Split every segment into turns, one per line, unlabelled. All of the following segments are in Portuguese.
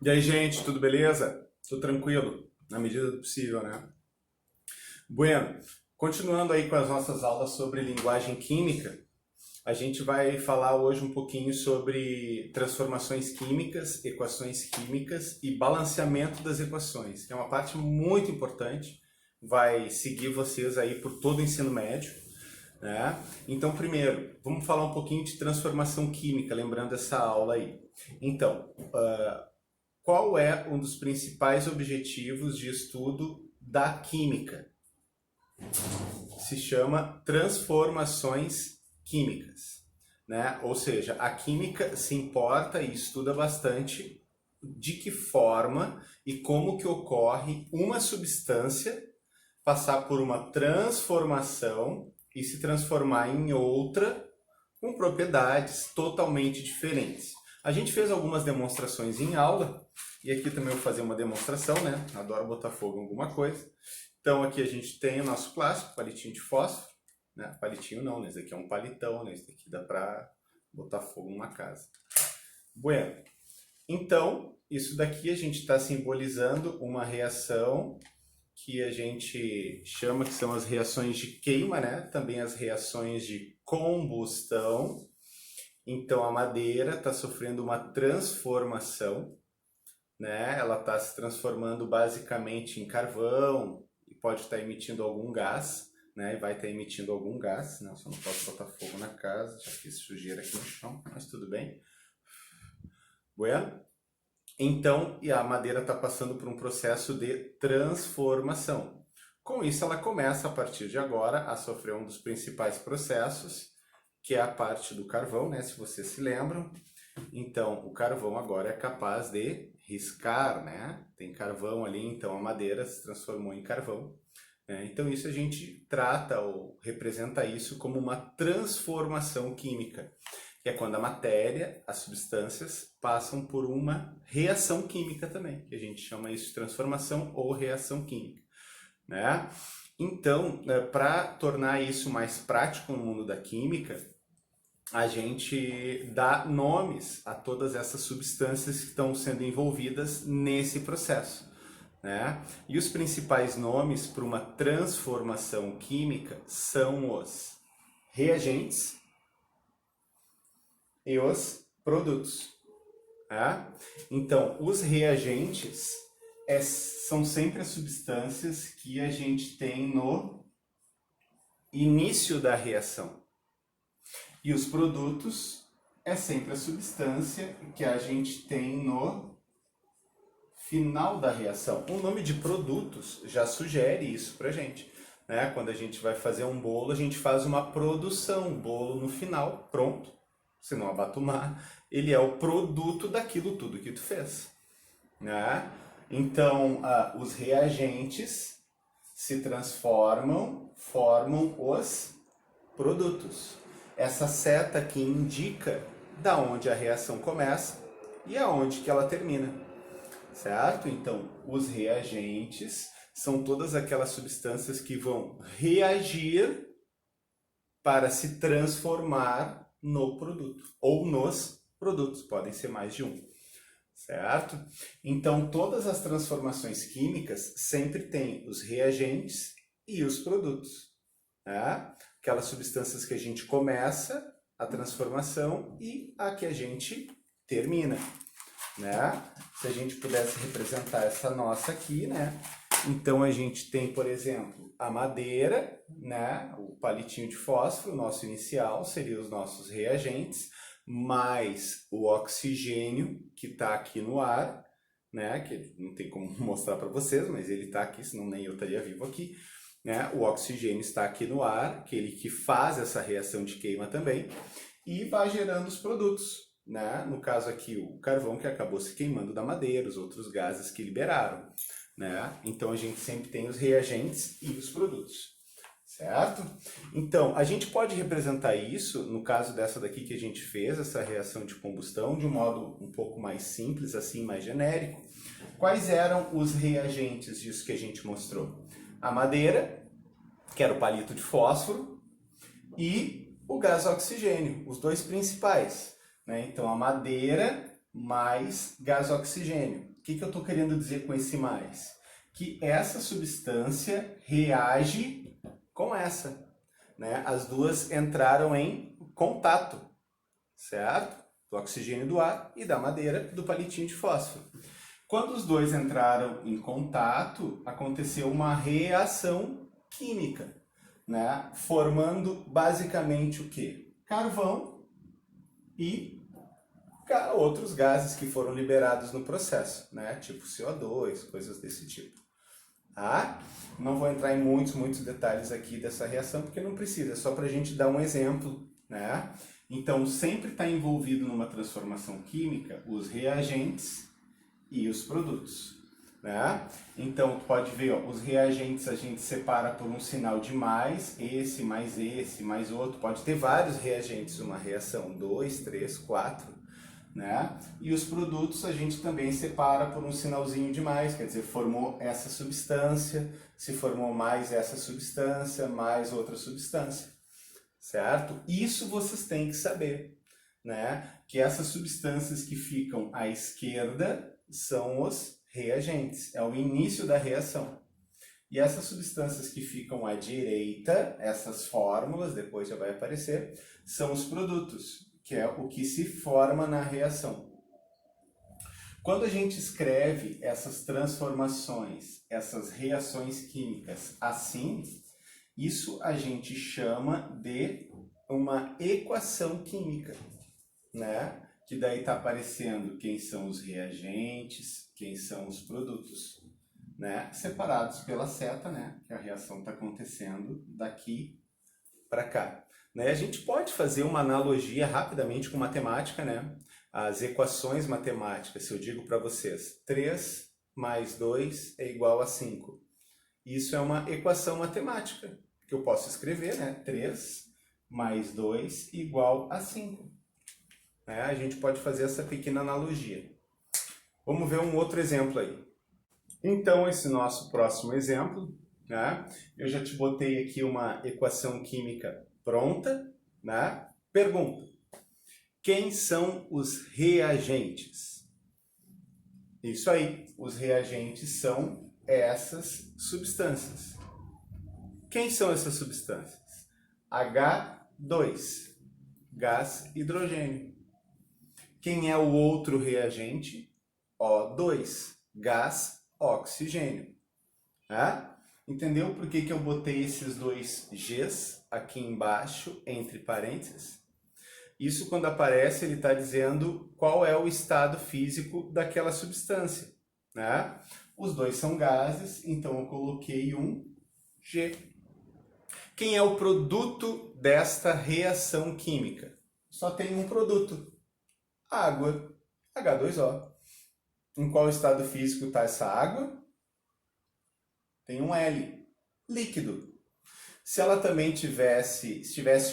E aí, gente, tudo beleza? Tudo tranquilo? Na medida do possível, né? Bueno, continuando aí com as nossas aulas sobre linguagem química, a gente vai falar hoje um pouquinho sobre transformações químicas, equações químicas e balanceamento das equações, que é uma parte muito importante, vai seguir vocês aí por todo o ensino médio, né? Então, primeiro, vamos falar um pouquinho de transformação química, lembrando essa aula aí. Então, qual é um dos principais objetivos de estudo da química? Se chama transformações químicas, né? Ou seja, a química se importa e estuda bastante de que forma e como que ocorre uma substância passar por uma transformação e se transformar em outra com propriedades totalmente diferentes. A gente fez algumas demonstrações em aula, e aqui também eu vou fazer uma demonstração, né? Adoro botar fogo em alguma coisa. Então aqui a gente tem o nosso plástico, palitinho de fósforo, né? Palitinho não, né? Esse aqui é um palitão, né? Esse aqui dá para botar fogo numa casa. Bueno, então isso daqui a gente está simbolizando uma reação que a gente chama que são as reações de queima, né? Também as reações de combustão. Então a madeira está sofrendo uma transformação, né? Ela está se transformando basicamente em carvão e pode estar emitindo algum gás, né? E vai estar emitindo algum gás, né? Só não posso botar fogo na casa, já fiz sujeira aqui no chão, mas tudo bem. Bueno? Então, e a madeira está passando por um processo de transformação. Com isso, ela começa a partir de agora a sofrer um dos principais processos, que é a parte do carvão, né? Se vocês se lembram. Então, o carvão agora é capaz de riscar, né? Tem carvão ali, então a madeira se transformou em carvão, né? Então, isso a gente trata ou representa isso como uma transformação química, que é quando a matéria, as substâncias, passam por uma reação química também, que a gente chama isso de transformação ou reação química, né? Então, para tornar isso mais prático no mundo da química, a gente dá nomes a todas essas substâncias que estão sendo envolvidas nesse processo, né? E os principais nomes para uma transformação química são os reagentes e os produtos, né? Então, os reagentes são sempre as substâncias que a gente tem no início da reação. E os produtos é sempre a substância que a gente tem no final da reação. O nome de produtos já sugere isso pra gente, né? Quando a gente vai fazer um bolo, a gente faz uma produção, bolo no final, pronto. Se não abatumar, ele é o produto daquilo tudo que tu fez, né? Então, os reagentes se transformam, formam os produtos. Essa seta que indica da onde a reação começa e aonde que ela termina, certo? Então, os reagentes são todas aquelas substâncias que vão reagir para se transformar no produto ou nos produtos, podem ser mais de um, certo? Então, todas as transformações químicas sempre têm os reagentes e os produtos, né? Aquelas substâncias que a gente começa a transformação e a que a gente termina, né? Se a gente pudesse representar essa nossa aqui, né? Então a gente tem, por exemplo, a madeira, né? O palitinho de fósforo, nosso inicial, seriam os nossos reagentes, mais o oxigênio que está aqui no ar, né? Que não tem como mostrar para vocês, mas ele está aqui, senão nem eu estaria vivo aqui. Né? O oxigênio está aqui no ar, aquele que faz essa reação de queima também, e vai gerando os produtos, né? No caso aqui, o carvão que acabou se queimando da madeira, os outros gases que liberaram, né? Então a gente sempre tem os reagentes e os produtos, certo? Então, a gente pode representar isso, no caso dessa daqui que a gente fez, essa reação de combustão, de um modo um pouco mais simples, assim, mais genérico. Quais eram os reagentes disso que a gente mostrou? A madeira, que era o palito de fósforo, e o gás oxigênio, os dois principais, né? Então a madeira mais gás oxigênio. O que eu estou querendo dizer com esse mais? Que essa substância reage com essa, né? As duas entraram em contato, certo? Do oxigênio do ar e da madeira do palitinho de fósforo. Quando os dois entraram em contato, aconteceu uma reação química, né? Formando basicamente o quê? Carvão e outros gases que foram liberados no processo, né? Tipo CO2, coisas desse tipo. Tá? Não vou entrar em muitos detalhes aqui dessa reação, porque não precisa, é só para a gente dar um exemplo, né? Então, sempre está envolvido numa transformação química os reagentes e os produtos, né? Então, tu pode ver, ó, os reagentes a gente separa por um sinal de mais esse, mais outro. Pode ter vários reagentes, uma reação, 2, 3, 4, né? E os produtos a gente também separa por um sinalzinho de mais, quer dizer, formou essa substância, se formou mais essa substância, mais outra substância, certo? Isso vocês têm que saber, né? Que essas substâncias que ficam à esquerda são os reagentes, é o início da reação. E essas substâncias que ficam à direita, essas fórmulas, depois já vai aparecer, são os produtos, que é o que se forma na reação. Quando a gente escreve essas transformações, essas reações químicas assim, isso a gente chama de uma equação química, né? Que daí está aparecendo quem são os reagentes, quem são os produtos, né? Separados pela seta, né? Que a reação está acontecendo daqui para cá. Né? A gente pode fazer uma analogia rapidamente com matemática, né? As equações matemáticas, se eu digo para vocês, 3 mais 2 é igual a 5. Isso é uma equação matemática, que eu posso escrever, né? 3 mais 2 igual a 5. Né? A gente pode fazer essa pequena analogia. Vamos ver um outro exemplo aí. Então, esse nosso próximo exemplo, né? Eu já te botei aqui uma equação química pronta, né? Pergunta: quem são os reagentes? Isso aí, os reagentes são essas substâncias. Quem são essas substâncias? H2, gás hidrogênio. Quem é o outro reagente? O2, gás oxigênio. Entendeu por que eu botei esses dois Gs aqui embaixo, entre parênteses? Isso, quando aparece, ele está dizendo qual é o estado físico daquela substância, né? Os dois são gases, então eu coloquei um G. Quem é o produto desta reação química? Só tem um produto, água, H2O. Em qual estado físico está essa água? Tem um L, líquido. Se ela também tivesse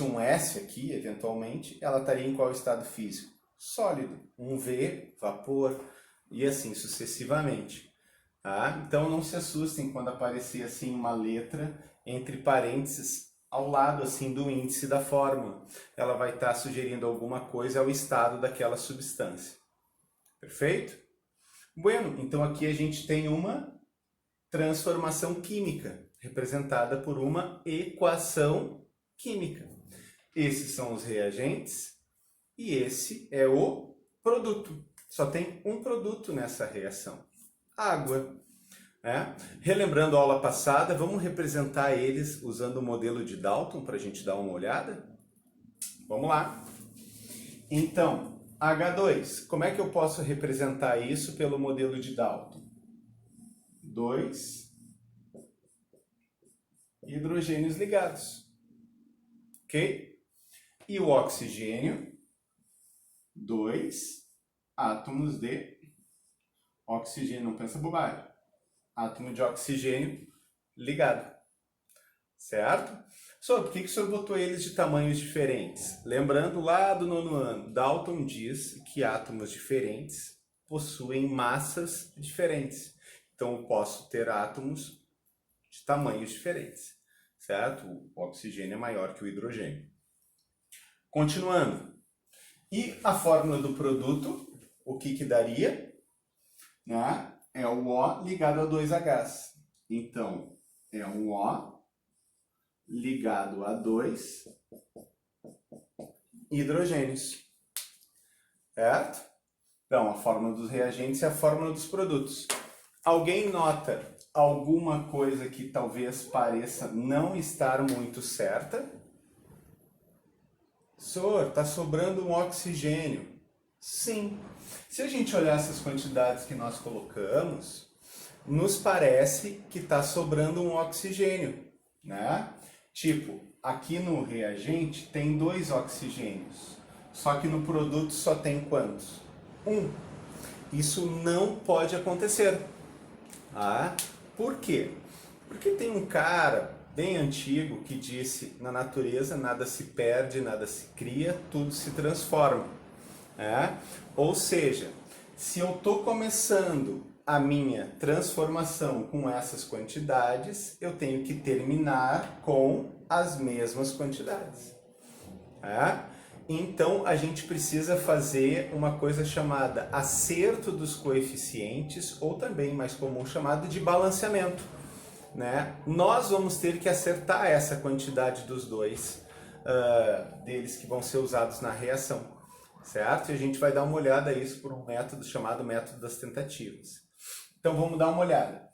um S aqui, eventualmente, ela estaria em qual estado físico? Sólido. Um V, vapor, e assim sucessivamente. Tá? Então não se assustem quando aparecer assim uma letra entre parênteses ao lado assim do índice da fórmula. Ela vai estar sugerindo alguma coisa ao estado daquela substância. Perfeito? Bueno, então aqui a gente tem uma transformação química, representada por uma equação química. Esses são os reagentes e esse é o produto. Só tem um produto nessa reação, água. Relembrando a aula passada, vamos representar eles usando o modelo de Dalton para a gente dar uma olhada? Vamos lá. Então, H2, como é que eu posso representar isso pelo modelo de Dalton? 2 hidrogênios ligados, ok? E o oxigênio, 2 átomos de oxigênio, não pensa bobagem, átomo de oxigênio ligado, certo? Só por que o senhor botou eles de tamanhos diferentes? Lembrando lá do 9º ano, Dalton diz que átomos diferentes possuem massas diferentes. Então, eu posso ter átomos de tamanhos diferentes, certo? O oxigênio é maior que o hidrogênio. Continuando. E a fórmula do produto, o que que daria? Né? É o O ligado a 2Hs. Então, é um O ligado a 2 hidrogênios. Certo? Então, a fórmula dos reagentes é a fórmula dos produtos. Alguém nota alguma coisa que talvez pareça não estar muito certa? Senhor, está sobrando um oxigênio. Sim. Se a gente olhar essas quantidades que nós colocamos, nos parece que está sobrando um oxigênio, né? Tipo, aqui no reagente tem 2 oxigênios, só que no produto só tem quantos? 1. Isso não pode acontecer. Ah, por quê? Porque tem um cara bem antigo que disse: na natureza nada se perde, nada se cria, tudo se transforma. Ou seja, se eu estou começando a minha transformação com essas quantidades, eu tenho que terminar com as mesmas quantidades. Então a gente precisa fazer uma coisa chamada acerto dos coeficientes, ou também mais comum chamado de balanceamento. Nós vamos ter que acertar essa quantidade dos dois deles que vão ser usados na reação, certo? E a gente vai dar uma olhada a isso por um método chamado método das tentativas. Então vamos dar uma olhada.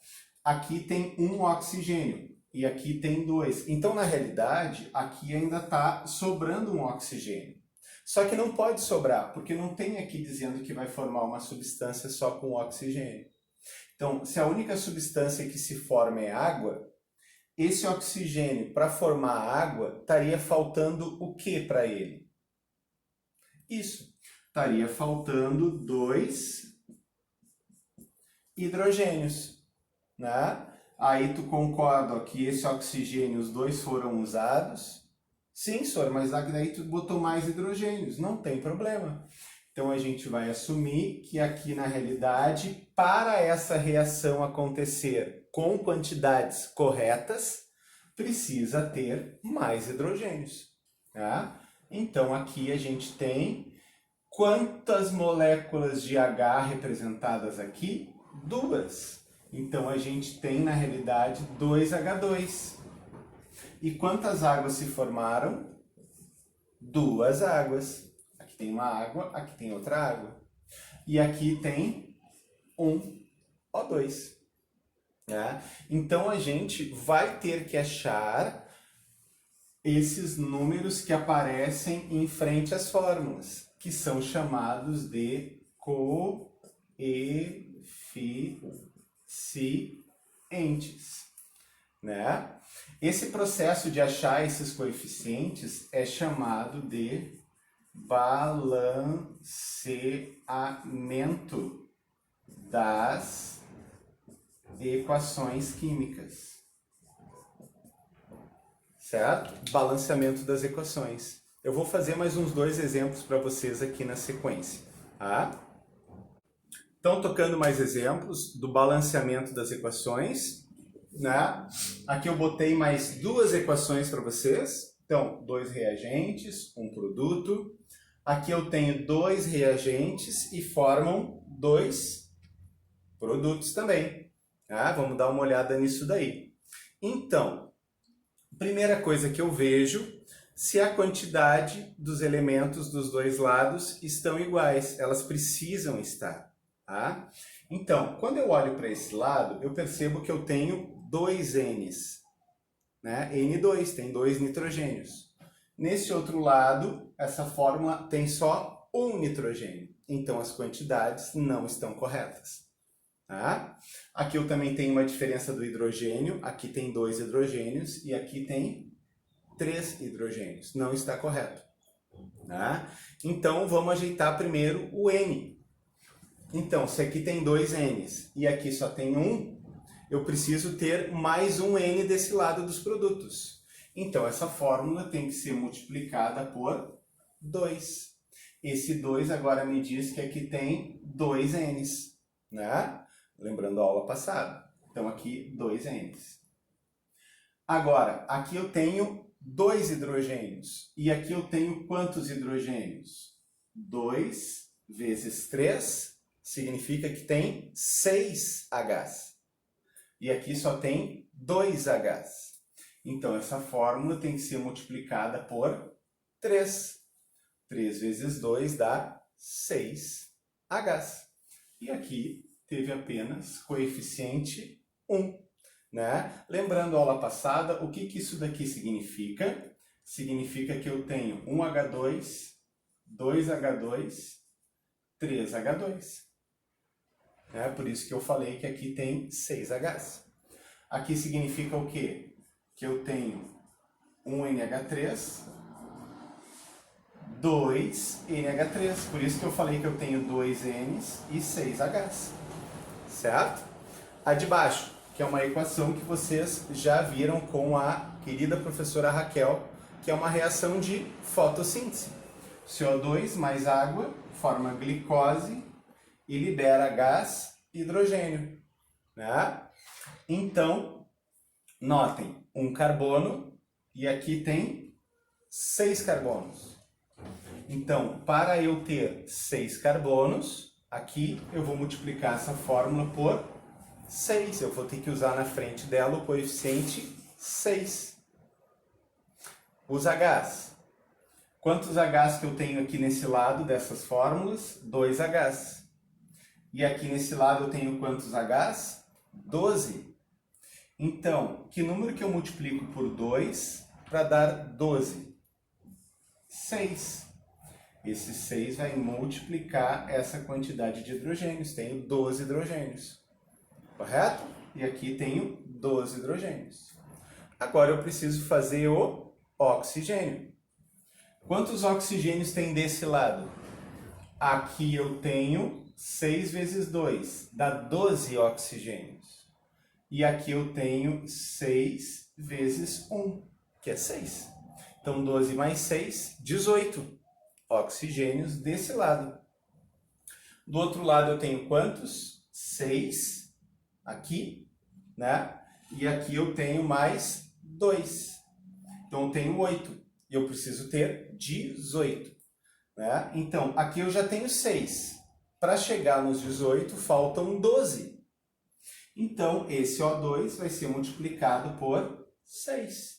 Aqui tem um oxigênio e aqui tem 2. Então na realidade aqui ainda está sobrando um oxigênio. Só que não pode sobrar, porque não tem aqui dizendo que vai formar uma substância só com oxigênio. Então, se a única substância que se forma é água, esse oxigênio, para formar água, estaria faltando o que para ele? Isso. Estaria faltando 2 hidrogênios. Aí tu concorda que esse oxigênio, os 2 foram usados? Sim, senhor, mas daí tu botou mais hidrogênios. Não tem problema. Então a gente vai assumir que aqui na realidade, para essa reação acontecer com quantidades corretas, precisa ter mais hidrogênios. Então aqui a gente tem quantas moléculas de H representadas aqui? 2. Então a gente tem na realidade 2H2. E quantas águas se formaram? 2 águas. Aqui tem uma água, aqui tem outra água. E aqui tem um O2. Então a gente vai ter que achar esses números que aparecem em frente às fórmulas, que são chamados de coeficientes. Esse processo de achar esses coeficientes é chamado de balanceamento das equações químicas. Certo? Balanceamento das equações. Eu vou fazer mais uns 2 exemplos para vocês aqui na sequência. Então, tocando mais exemplos do balanceamento das equações. Aqui eu botei mais 2 equações para vocês. Então, 2 reagentes, um produto. Aqui eu tenho 2 reagentes e formam 2 produtos também. Vamos dar uma olhada nisso daí. Então, primeira coisa que eu vejo, se a quantidade dos elementos dos 2 lados estão iguais. Elas precisam estar. Então, quando eu olho para esse lado, eu percebo que eu tenho 2 N's. N2, tem 2 nitrogênios. Nesse outro lado, essa fórmula tem só um nitrogênio. Então, as quantidades não estão corretas. Aqui eu também tenho uma diferença do hidrogênio. Aqui tem 2 hidrogênios e aqui tem 3 hidrogênios. Não está correto. Então, vamos ajeitar primeiro o N. Então, se aqui tem 2 N's e aqui só tem um, eu preciso ter mais um N desse lado dos produtos. Então, essa fórmula tem que ser multiplicada por 2. Esse 2 agora me diz que aqui tem 2 N's. Lembrando a aula passada. Então, aqui 2 N's. Agora, aqui eu tenho 2 hidrogênios. E aqui eu tenho quantos hidrogênios? 2 vezes 3 significa que tem 6 Hs. E aqui só tem 2 Hs. Então, essa fórmula tem que ser multiplicada por 3. 3 vezes 2 dá 6 Hs. E aqui teve apenas coeficiente 1. Né? Lembrando a aula passada, o que isso daqui significa? Significa que eu tenho 1H2, 2H2, 3H2. É por isso que eu falei que aqui tem 6 Hs. Aqui significa o quê? Que eu tenho 1NH3, 2NH3. Por isso que eu falei que eu tenho 2 Ns e 6 Hs. Certo? A de baixo, que é uma equação que vocês já viram com a querida professora Raquel, que é uma reação de fotossíntese. CO2 mais água forma glicose e libera gás hidrogênio. Né? Então, notem, um carbono e aqui tem 6 carbonos. Então, para eu ter 6 carbonos, aqui eu vou multiplicar essa fórmula por 6. Eu vou ter que usar na frente dela o coeficiente 6. Os Hs. Quantos Hs que eu tenho aqui nesse lado dessas fórmulas? 2 Hs. E aqui nesse lado eu tenho quantos Hs? 12. Então, que número que eu multiplico por 2 para dar 12? 6. Esse 6 vai multiplicar essa quantidade de hidrogênios. Tenho 12 hidrogênios. Correto? E aqui tenho 12 hidrogênios. Agora eu preciso fazer o oxigênio. Quantos oxigênios tem desse lado? Aqui eu tenho 6 vezes 2, dá 12 oxigênios. E aqui eu tenho 6 vezes 1, que é 6. Então 12 mais 6, 18 oxigênios desse lado. Do outro lado eu tenho quantos? 6 aqui, né? E aqui eu tenho mais 2. Então eu tenho 8. E eu preciso ter 18. Né? Então aqui eu já tenho 6. Para chegar nos 18 faltam 12. Então esse O2 vai ser multiplicado por 6.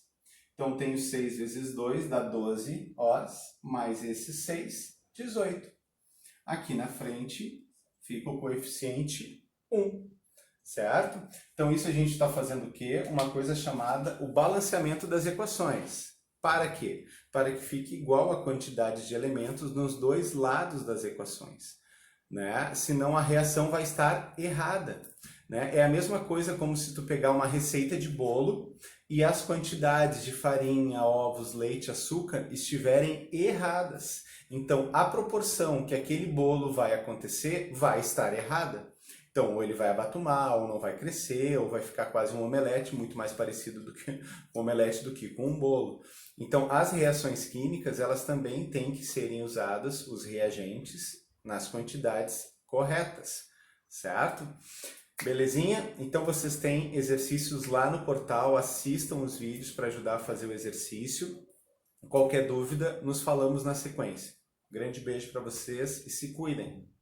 Então tenho 6 vezes 2 dá 12 Os, mais esse 6, 18. Aqui na frente fica o coeficiente 1. Certo? Então isso a gente está fazendo o quê? Uma coisa chamada o balanceamento das equações. Para quê? Para que fique igual a quantidade de elementos nos dois lados das equações. Né? Senão a reação vai estar errada. Né? É a mesma coisa como se tu pegar uma receita de bolo e as quantidades de farinha, ovos, leite, açúcar estiverem erradas. Então a proporção que aquele bolo vai acontecer vai estar errada. Então, ou ele vai abatumar, ou não vai crescer, ou vai ficar quase um omelete, muito mais parecido do que um omelete do que com um bolo. Então, as reações químicas, elas também têm que serem usadas, os reagentes, nas quantidades corretas, certo? Belezinha? Então, vocês têm exercícios lá no portal, assistam os vídeos para ajudar a fazer o exercício. Qualquer dúvida, nos falamos na sequência. Grande beijo para vocês e se cuidem!